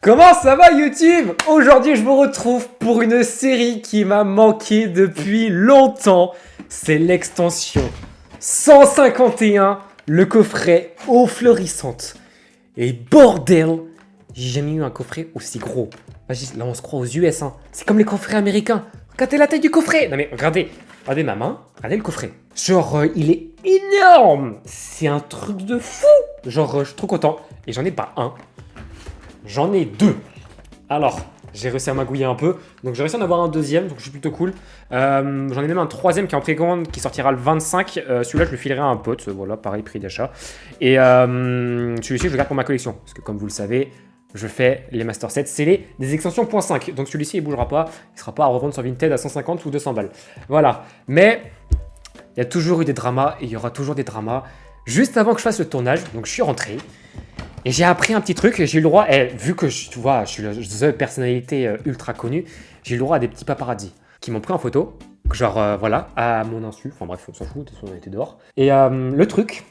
Comment ça va YouTube? Aujourd'hui je vous retrouve pour une série qui m'a manqué depuis longtemps. C'est l'extension 151, le coffret eau florissante. Et bordel, j'ai jamais eu un coffret aussi gros. Vas-y, là on se croit aux US, hein. C'est comme les coffrets américains. Regardez la taille du coffret. Non mais regardez ma main, regardez le coffret. Genre il est énorme. C'est un truc de fou. Genre je suis trop content. Et j'en ai pas un. J'en ai deux. Alors, j'ai réussi à magouiller un peu. Donc, j'ai réussi à en avoir un deuxième. Donc, je suis plutôt cool. J'en ai même un troisième qui est en précommande, qui sortira le 25. Celui-là, je le filerai à un pote. Voilà, pareil, prix d'achat. Et celui-ci, je le garde pour ma collection. Parce que, comme vous le savez, je fais les Master Sets scellés des extensions .5. Donc, celui-ci, il ne bougera pas. Il ne sera pas à revendre sur Vinted à 150 ou 200 balles. Voilà. Mais, il y a toujours eu des dramas. Et il y aura toujours des dramas. Juste avant que je fasse le tournage, donc je suis rentré. Et j'ai appris un petit truc, j'ai eu le droit, vu que tu vois, je suis la personnalité ultra connue, j'ai eu le droit à des petits paparazzis qui m'ont pris en photo, genre voilà, à mon insu, enfin bref, on s'en fout, de toute façon on était dehors. Et le truc,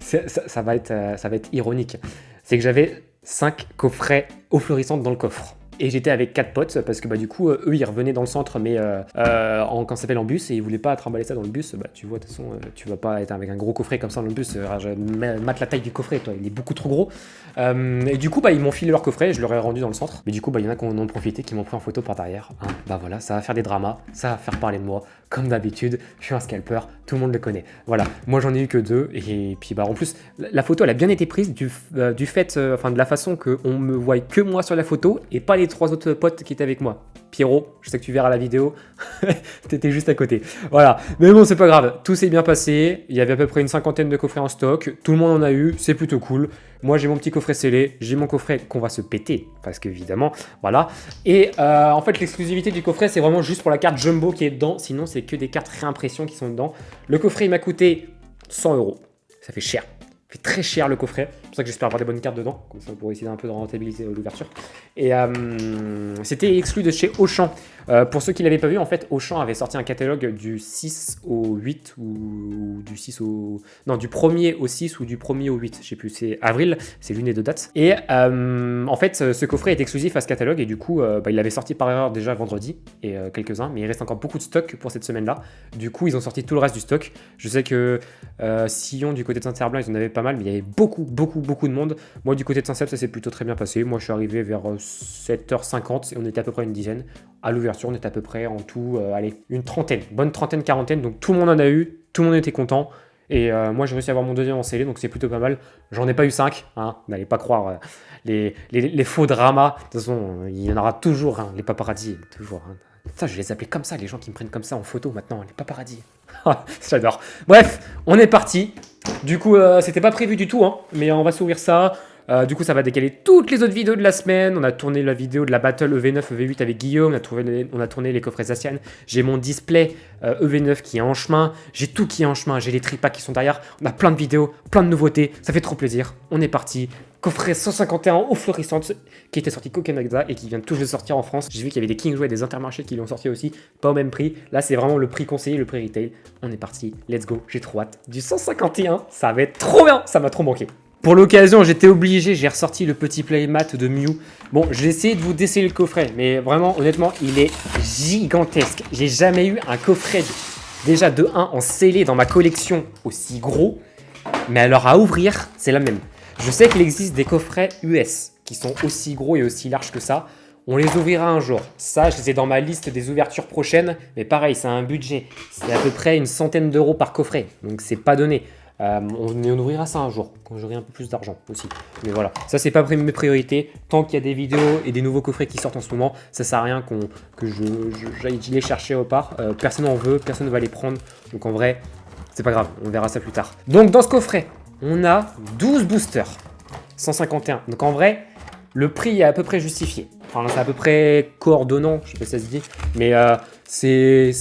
ça va être ironique, c'est que j'avais 5 coffrets eau florissante dans le coffre. Et j'étais avec 4 potes parce que bah, du coup, eux ils revenaient dans le centre, mais quand ça s'appelle en bus, et ils voulaient pas trimballer ça dans le bus. Bah, tu vois, de toute façon, tu vas pas être avec un gros coffret comme ça dans le bus. Mate la taille du coffret, toi, il est beaucoup trop gros. Et du coup, bah, ils m'ont filé leur coffret, je leur ai rendu dans le centre. Mais du coup, bah, il y en a qui en ont profité, qui m'ont pris en photo par derrière. Hein. Bah voilà, ça va faire des dramas, ça va faire parler de moi. Comme d'habitude, je suis un scalper, tout le monde le connaît. Voilà, moi j'en ai eu que 2. Et puis bah en plus, la photo elle a bien été prise du fait, de la façon qu'on me voit que moi sur la photo et pas les 3 autres potes qui étaient avec moi. Pierrot, je sais que tu verras la vidéo, t'étais juste à côté. Voilà, mais bon, c'est pas grave, tout s'est bien passé. Il y avait à peu près une 50aine de coffrets en stock, tout le monde en a eu, c'est plutôt cool. Moi, j'ai mon petit coffret scellé, j'ai mon coffret qu'on va se péter, parce qu'évidemment, voilà. Et en fait, l'exclusivité du coffret, c'est vraiment juste pour la carte Jumbo qui est dedans, sinon, c'est que des cartes réimpression qui sont dedans. Le coffret, il m'a coûté 100 €. Ça fait cher. Ça fait très cher le coffret, c'est pour ça que j'espère avoir des bonnes cartes dedans, comme ça pour essayer un peu de rentabiliser l'ouverture. Et c'était exclu de chez Auchan. Pour ceux qui ne l'avaient pas vu, en fait, Auchan avait sorti un catalogue du 6 au 8 ou du 6 au... Non, du 1er au 6 ou du 1er au 8, je sais plus, c'est avril, c'est l'une des deux dates. Et en fait, ce coffret est exclusif à ce catalogue et du coup, il l'avait sorti par erreur déjà vendredi et quelques-uns, mais il reste encore beaucoup de stock pour cette semaine-là. Du coup, ils ont sorti tout le reste du stock. Je sais que Sillon, du côté de Saint-Herblain, ils en avaient pas mal, mais il y avait beaucoup de monde. Moi, du côté de Saint-Cep, ça s'est plutôt très bien passé. Moi, je suis arrivé vers 7h50 et on était à peu près une dizaine. À l'ouverture, on était à peu près en tout, allez, une trentaine, bonne trentaine, quarantaine. Donc tout le monde en a eu, tout le monde était content. Et moi, j'ai réussi à avoir mon deuxième en scellé, donc c'est plutôt pas mal. J'en ai pas eu 5, hein. N'allez pas croire les faux dramas. De toute façon, il y en aura toujours, hein, les paparazzis, toujours. Hein. Ça, je vais les appeler comme ça, les gens qui me prennent comme ça en photo maintenant, les paparazzis. J'adore. Bref, on est parti. Du coup, c'était pas prévu du tout, hein, mais on va s'ouvrir ça. Du coup, ça va décaler toutes les autres vidéos de la semaine. On a tourné la vidéo de la battle EV9, EV8 avec Guillaume. On a tourné les coffrets Zacian. J'ai mon display EV9 qui est en chemin. J'ai tout qui est en chemin. J'ai les tripacks qui sont derrière. On a plein de vidéos, plein de nouveautés. Ça fait trop plaisir. On est parti. Coffret 151 eau florissante qui était sorti qu'au Canada et qui vient tout juste de sortir en France. J'ai vu qu'il y avait des Kingsway et des Intermarchés qui l'ont sorti aussi. Pas au même prix. Là, c'est vraiment le prix conseillé, le prix retail. On est parti. Let's go. J'ai trop hâte. Du 151, ça va être trop bien. Ça m'a trop manqué. Pour l'occasion, j'étais obligé, j'ai ressorti le petit playmat de Mew. Bon, j'ai essayé de vous desceller le coffret, mais vraiment, honnêtement, il est gigantesque. J'ai jamais eu un coffret déjà de 1 en scellé dans ma collection aussi gros. Mais alors à ouvrir, c'est la même. Je sais qu'il existe des coffrets US qui sont aussi gros et aussi larges que ça. On les ouvrira un jour. Ça, je les ai dans ma liste des ouvertures prochaines. Mais pareil, c'est un budget. C'est à peu près une centaine d'euros par coffret. Donc c'est pas donné. On ouvrira ça un jour, quand j'aurai un peu plus d'argent aussi. Mais voilà, ça c'est pas mes priorités. Tant qu'il y a des vidéos et des nouveaux coffrets qui sortent en ce moment, ça sert à rien que j'aille les chercher au part. Personne n'en veut, personne ne va les prendre. Donc en vrai, c'est pas grave, on verra ça plus tard. Donc dans ce coffret, on a 12 boosters. 151. Donc en vrai, le prix est à peu près justifié. Enfin, c'est à peu près coordonnant, je sais pas si ça se dit. Mais c'est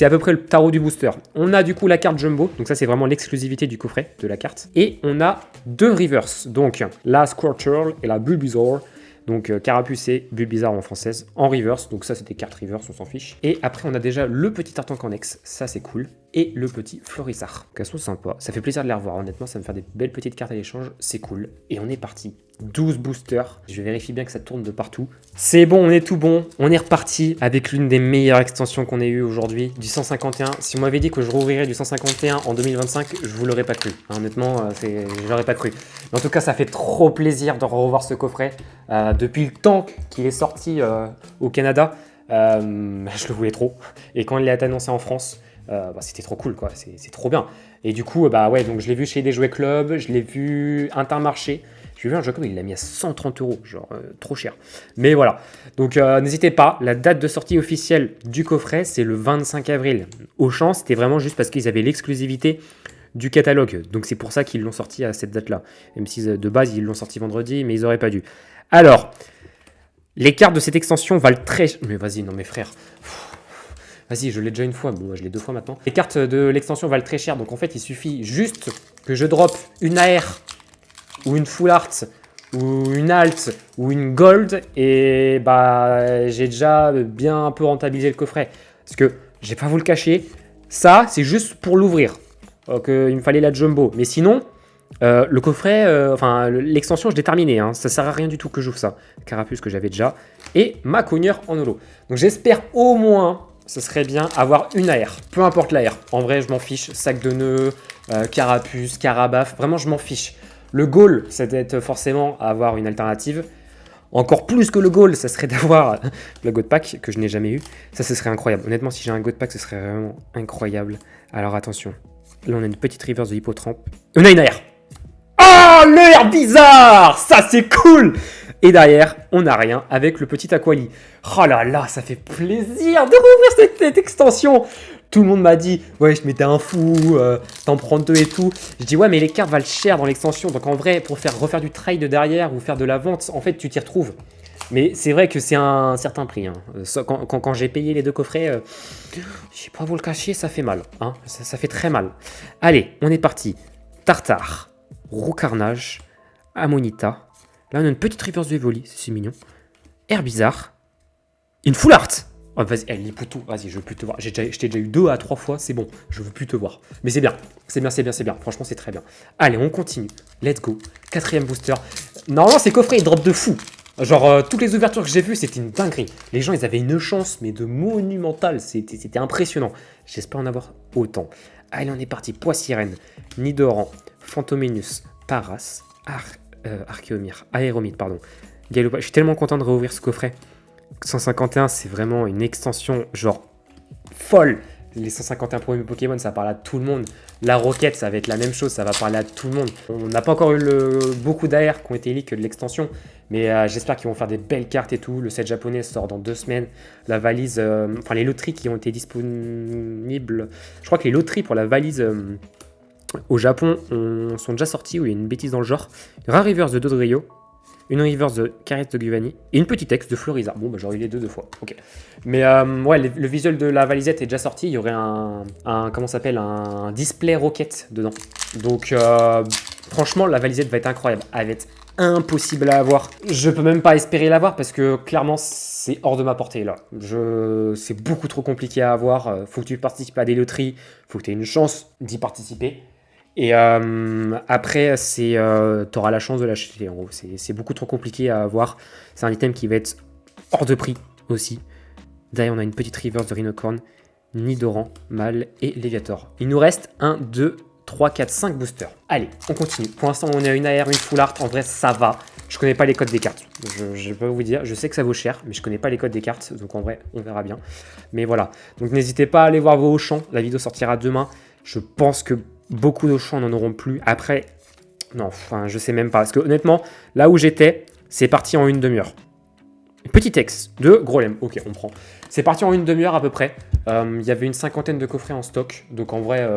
à peu près le tarot du booster. On a du coup la carte Jumbo, donc ça c'est vraiment l'exclusivité du coffret de la carte. Et on a 2 reverse, donc la Squirtle et la Bulbasaur. Donc Carapucé, Bulbizarre en française, en reverse. Donc ça c'était carte reverse, on s'en fiche. Et après on a déjà le petit Tartank en ex, ça c'est cool. Et le petit Florissard. Donc elles sont sympas, ça fait plaisir de les revoir. Honnêtement ça me fait des belles petites cartes à l'échange, c'est cool. Et on est parti. 12 boosters. Je vérifie bien que ça tourne de partout. C'est bon, on est tout bon. On est reparti avec l'une des meilleures extensions qu'on ait eues aujourd'hui, du 151. Si on m'avait dit que je rouvrirais du 151 en 2025, je vous l'aurais pas cru. Honnêtement, je l'aurais pas cru. Mais en tout cas, ça fait trop plaisir de revoir ce coffret. Depuis le temps qu'il est sorti au Canada, je le voulais trop. Et quand il a été annoncé en France, c'était trop cool, quoi. C'est trop bien. Et du coup, ouais, donc je l'ai vu chez des jouets club, je l'ai vu Intermarché. J'ai vu un jouet club, il l'a mis à 130 €, genre trop cher. Mais voilà. Donc n'hésitez pas, la date de sortie officielle du coffret, c'est le 25 avril. Auchan, c'était vraiment juste parce qu'ils avaient l'exclusivité du catalogue. Donc c'est pour ça qu'ils l'ont sorti à cette date-là. Même si de base, ils l'ont sorti vendredi, mais ils n'auraient pas dû. Alors, les cartes de cette extension valent très... Mais vas-y, non mais frère... Vas-y, je l'ai déjà une fois, bon, je l'ai 2 fois maintenant. Les cartes de l'extension valent très cher, donc en fait, il suffit juste que je drop une AR, ou une Full Art, ou une Alt, ou une Gold, et j'ai déjà bien un peu rentabilisé le coffret. Parce que, je vais pas vous le cacher, ça, c'est juste pour l'ouvrir. Il me fallait la Jumbo. Mais sinon, le coffret, l'extension, je l'ai terminé. Hein. Ça sert à rien du tout que j'ouvre ça. Carapuce que j'avais déjà. Et ma cogneur en holo. Donc j'espère au moins... Ce serait bien avoir une AR, peu importe l'AR. En vrai, je m'en fiche. Sac de nœuds, carapuce, carabaf, vraiment, je m'en fiche. Le goal, c'est d'être forcément avoir une alternative. Encore plus que le goal, ça serait d'avoir le God Pack, que je n'ai jamais eu. Ça, ce serait incroyable. Honnêtement, si j'ai un God Pack, ce serait vraiment incroyable. Alors attention. Là, on a une petite reverse de Hippotrampe. On a une AR. Oh, l'air bizarre. Ça, c'est cool. Et derrière, on n'a rien avec le petit Aquali. Oh là là, ça fait plaisir de rouvrir cette extension. Tout le monde m'a dit, ouais, je m'étais un fou, t'en prends 2 et tout. Je dis, ouais, mais les cartes valent cher dans l'extension. Donc en vrai, pour refaire du trade derrière ou faire de la vente, en fait, tu t'y retrouves. Mais c'est vrai que c'est un certain prix. Hein. Quand j'ai payé les 2 coffrets, je sais pas vous le cacher, ça fait mal. Hein. Ça fait très mal. Allez, on est parti. Tartare, Roux Carnage, Amonita. Là, on a une petite reverse de Evoli, c'est mignon. Air bizarre. Une Full Art. Oh, vas-y, elle lit tout. Vas-y, je veux plus te voir. Je t'ai déjà eu 2 à 3 fois, c'est bon. Je veux plus te voir. Mais c'est bien. C'est bien. Franchement, c'est très bien. Allez, on continue. Let's go. 4e booster. Normalement, ces coffrets, ils drop de fou. Genre, toutes les ouvertures que j'ai vues, c'était une dinguerie. Les gens, ils avaient une chance, mais de monumentale. C'était impressionnant. J'espère en avoir autant. Allez, on est parti. Poissirène, Nidoran, Fantominus, Paras, Archéomir, Aéromite, pardon. Galoppa. Je suis tellement content de réouvrir ce coffret. 151, c'est vraiment une extension genre folle. Les 151 premiers Pokémon, ça parle à tout le monde. La Roquette, ça va être la même chose, ça va parler à tout le monde. On n'a pas encore eu beaucoup d'AR qui ont été leaks de l'extension, mais j'espère qu'ils vont faire des belles cartes et tout. Le set japonais sort dans 2 semaines. La valise, les loteries qui ont été disponibles. Je crois que les loteries pour la valise au Japon sont déjà sorties, ou il y a une bêtise dans le genre. Une rare reverse de Dodrio. Une reverse de Carette de Guvani et une petite ex de Floriza. Bon, j'aurais eu les deux fois. Ok. Mais ouais, le visuel de la valisette est déjà sorti. Il y aurait un display Rocket dedans. Donc, franchement, la valisette va être incroyable. Elle va être impossible à avoir. Je peux même pas espérer l'avoir parce que clairement, c'est hors de ma portée là. C'est beaucoup trop compliqué à avoir. Faut que tu participes à des loteries. Faut que tu aies une chance d'y participer. Et après, t'auras la chance de l'acheter en gros. C'est beaucoup trop compliqué à avoir. C'est un item qui va être hors de prix aussi. Derrière, on a une petite reverse de Rhinocorn, Nidoran, Mal et Léviator. Il nous reste 1, 2, 3, 4, 5 boosters. Allez, on continue. Pour l'instant, on a une AR, une Full Art. En vrai, ça va. Je connais pas les codes des cartes. Je peux vous dire. Je sais que ça vaut cher, mais je connais pas les codes des cartes. Donc en vrai, on verra bien. Mais voilà. Donc n'hésitez pas à aller voir vos Auchan. La vidéo sortira demain. Je pense que beaucoup d'Auchan n'en auront plus. Après, non, enfin, je sais même pas. Parce que honnêtement, là où j'étais, c'est parti en une demi-heure. Petit texte de Grolem. Ok, on prend. C'est parti en une demi-heure à peu près. Il y avait une 50aine de coffrets en stock. Donc en vrai,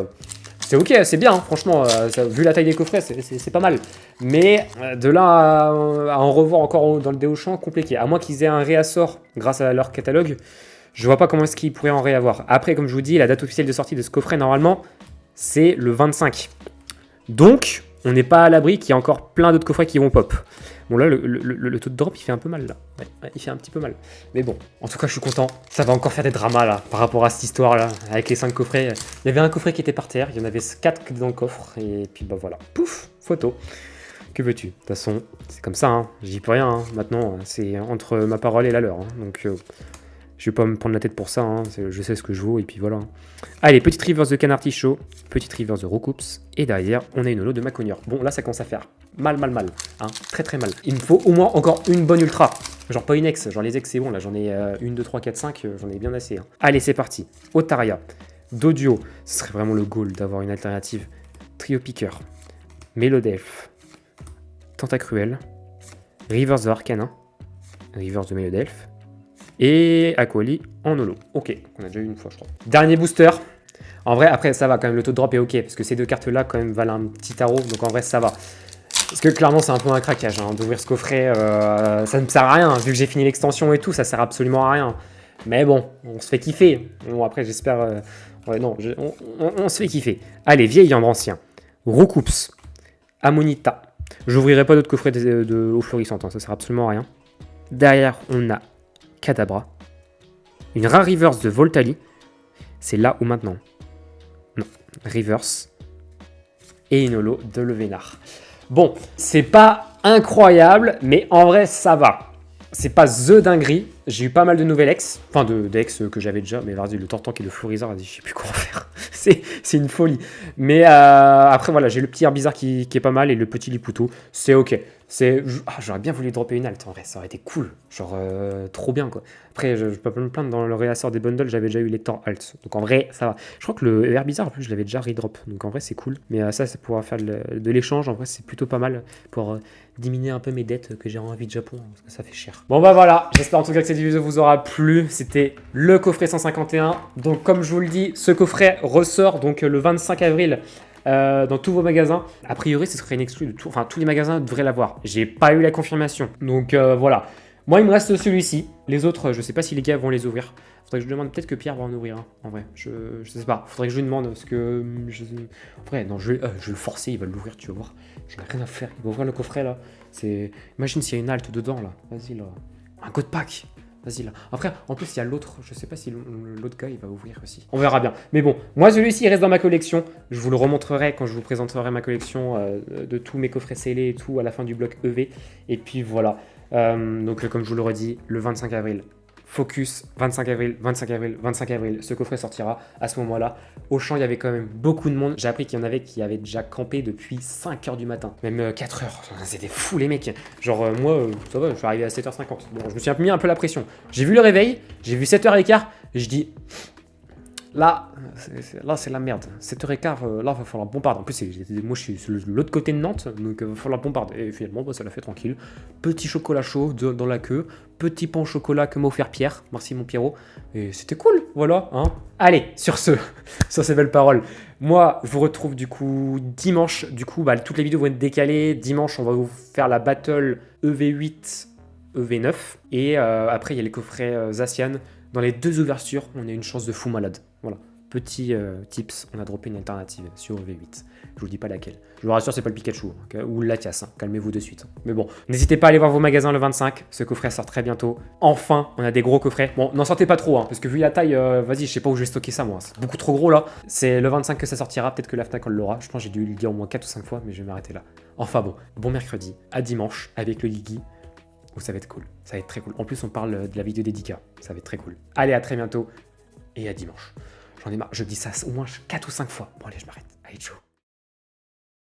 c'est ok, c'est bien. Hein, franchement, vu la taille des coffrets, c'est pas mal. Mais de là à en revoir encore dans le Auchan, compliqué. À moins qu'ils aient un réassort grâce à leur catalogue. Je vois pas comment est-ce qu'ils pourraient en réavoir. Après, comme je vous dis, la date officielle de sortie de ce coffret, normalement, c'est le 25. Donc, on n'est pas à l'abri qu'il y a encore plein d'autres coffrets qui vont pop. Bon, là, le taux de drop, il fait un peu mal, là. Ouais, il fait un petit peu mal. Mais bon, en tout cas, je suis content. Ça va encore faire des dramas, là, par rapport à cette histoire-là, avec les 5 coffrets. Il y avait un coffret qui était par terre, il y en avait 4 dans le coffre, et puis, bah voilà. Pouf, photo. Que veux-tu? De toute façon, c'est comme ça, hein. J'y peux rien, hein. Maintenant, c'est entre ma parole et la leur, hein. Donc, je vais pas me prendre la tête pour ça, hein. Je sais ce que je vaux, et puis voilà. Allez, petite reverse de Canard Tichot, petite reverse de Roucoups, et derrière, on a une holo de Maconior. Bon, là, ça commence à faire mal, hein. Très, très mal. Il me faut au moins encore une bonne ultra. Genre pas une ex, genre les ex, c'est bon, là, j'en ai 1, 2, 3, 4, 5, j'en ai bien assez, hein. Allez, c'est parti. Otaria, Dodio, ce serait vraiment le goal d'avoir une alternative. Trio Piqueur, Mélodelph, Tentacruel, Reverse de Arcana, Reverse de Mélodelph, et Aquali en holo. Ok, on a déjà eu une fois, je crois. Dernier booster. En vrai, après, ça va quand même, le taux de drop est ok, parce que ces deux cartes-là, quand même, valent un petit tarot, donc en vrai, ça va. Parce que clairement, c'est un peu un craquage, hein, d'ouvrir ce coffret, ça ne me sert à rien, vu que j'ai fini l'extension et tout, ça sert absolument à rien. Mais bon, on se fait kiffer. Bon, après, j'espère... ouais, non, on se fait kiffer. Allez, vieil en ancien. Roucoups, Amonita. J'ouvrirai pas d'autres coffrets de eau florissante, hein, ça sert absolument à rien. Derrière, on a Kadabra. Une rare reverse de Voltali. C'est là ou maintenant? Non, reverse. Et une holo de Levénard. Bon, c'est pas incroyable, mais en vrai, ça va. C'est pas the dinguerie. J'ai eu pas mal de nouvelles ex. Enfin, d'ex que j'avais déjà. Mais vas-y, le Tortank et le Florizard, vas-y, je sais plus quoi en faire. c'est une folie. Mais après, voilà, j'ai le petit Herbizarre qui est pas mal. Et le petit Liputo, c'est ok. J'aurais bien voulu dropper une alt en vrai. Ça aurait été cool. Genre, trop bien quoi. Après, je peux pas me plaindre. Dans le réassort des bundles, j'avais déjà eu Lector alt. Donc en vrai, ça va. Je crois que le Herbizarre, en plus, je l'avais déjà redrop. Donc en vrai, c'est cool. Mais ça, c'est pour faire de l'échange. En vrai, c'est plutôt pas mal pour diminuer un peu mes dettes que j'ai envie de Japon. Parce que ça fait cher. Bon bah voilà. J'espère en tout cas que cette vidéo vous aura plu. C'était le coffret 151. Donc comme je vous le dis, ce coffret ressort donc le 25 avril. Dans tous vos magasins. A priori, ce serait une exclue de tout. Enfin, tous les magasins devraient l'avoir. J'ai pas eu la confirmation. Donc voilà. Moi, il me reste celui-ci. Les autres, je sais pas si les gars vont les ouvrir. Faudrait que je demande, peut-être que Pierre va en ouvrir un. En vrai, je sais pas. Faudrait que je lui demande parce que. En vrai, non, je vais le forcer. Il va l'ouvrir, tu vas voir. J'en ai rien à faire. Il va ouvrir le coffret là. Imagine s'il y a une halte dedans là. Vas-y là. Un code pack. Vas-y là. Après, en plus, il y a l'autre. Je sais pas si l'autre gars, il va ouvrir aussi. On verra bien. Mais bon, moi, celui-ci, il reste dans ma collection. Je vous le remontrerai quand je vous présenterai ma collection de tous mes coffrets scellés et tout à la fin du bloc EV. Et puis voilà. Donc, comme je vous l'aurais dit, le 25 avril. Focus, 25 avril, 25 avril, 25 avril, ce coffret sortira à ce moment-là. Auchan, il y avait quand même beaucoup de monde. J'ai appris qu'il y en avait qui avaient déjà campé depuis 5h du matin, même 4h. C'était fou les mecs. Genre moi, ça va, je suis arrivé à 7h50. Bon, je me suis mis un peu la pression. J'ai vu le réveil, j'ai vu 7h15, et je dis... Là, c'est la merde. 7h15, là, il va falloir bombarder. En plus, moi, je suis sur l'autre côté de Nantes, donc il va falloir bombarder. Et finalement, bah, ça l'a fait tranquille. Petit chocolat chaud dans la queue. Petit pain au chocolat que m'a offert Pierre. Merci, mon Pierrot. Et c'était cool, voilà. Hein. Allez, sur ces belles paroles. Moi, je vous retrouve du coup dimanche. Du coup, bah, toutes les vidéos vont être décalées. Dimanche, on va vous faire la battle EV8, EV9. Et après, il y a les coffrets Zacian. Dans les deux ouvertures, on a une chance de fou malade. Voilà. Petit tips, on a droppé une alternative sur V8. Je vous dis pas laquelle. Je vous rassure, c'est pas le Pikachu hein, ou le Latias. Hein. Calmez-vous de suite. Mais bon, n'hésitez pas à aller voir vos magasins le 25. Ce coffret sort très bientôt. Enfin, on a des gros coffrets. Bon, n'en sortez pas trop, hein, parce que vu la taille, vas-y, je sais pas où je vais stocker ça moi. C'est beaucoup trop gros là. C'est le 25 que ça sortira. Peut-être que la Fnac on l'aura. Je pense que j'ai dû le dire au moins 4 ou 5 fois, mais je vais m'arrêter là. Enfin bon mercredi. À dimanche avec le Ligi. Oh, ça va être cool. Ça va être très cool. En plus, on parle de la vidéo dédicat. Ça va être très cool. Allez, à très bientôt et à dimanche. J'en ai marre. Je dis ça au moins 4 ou 5 fois. Bon, allez, je m'arrête. Allez, ciao.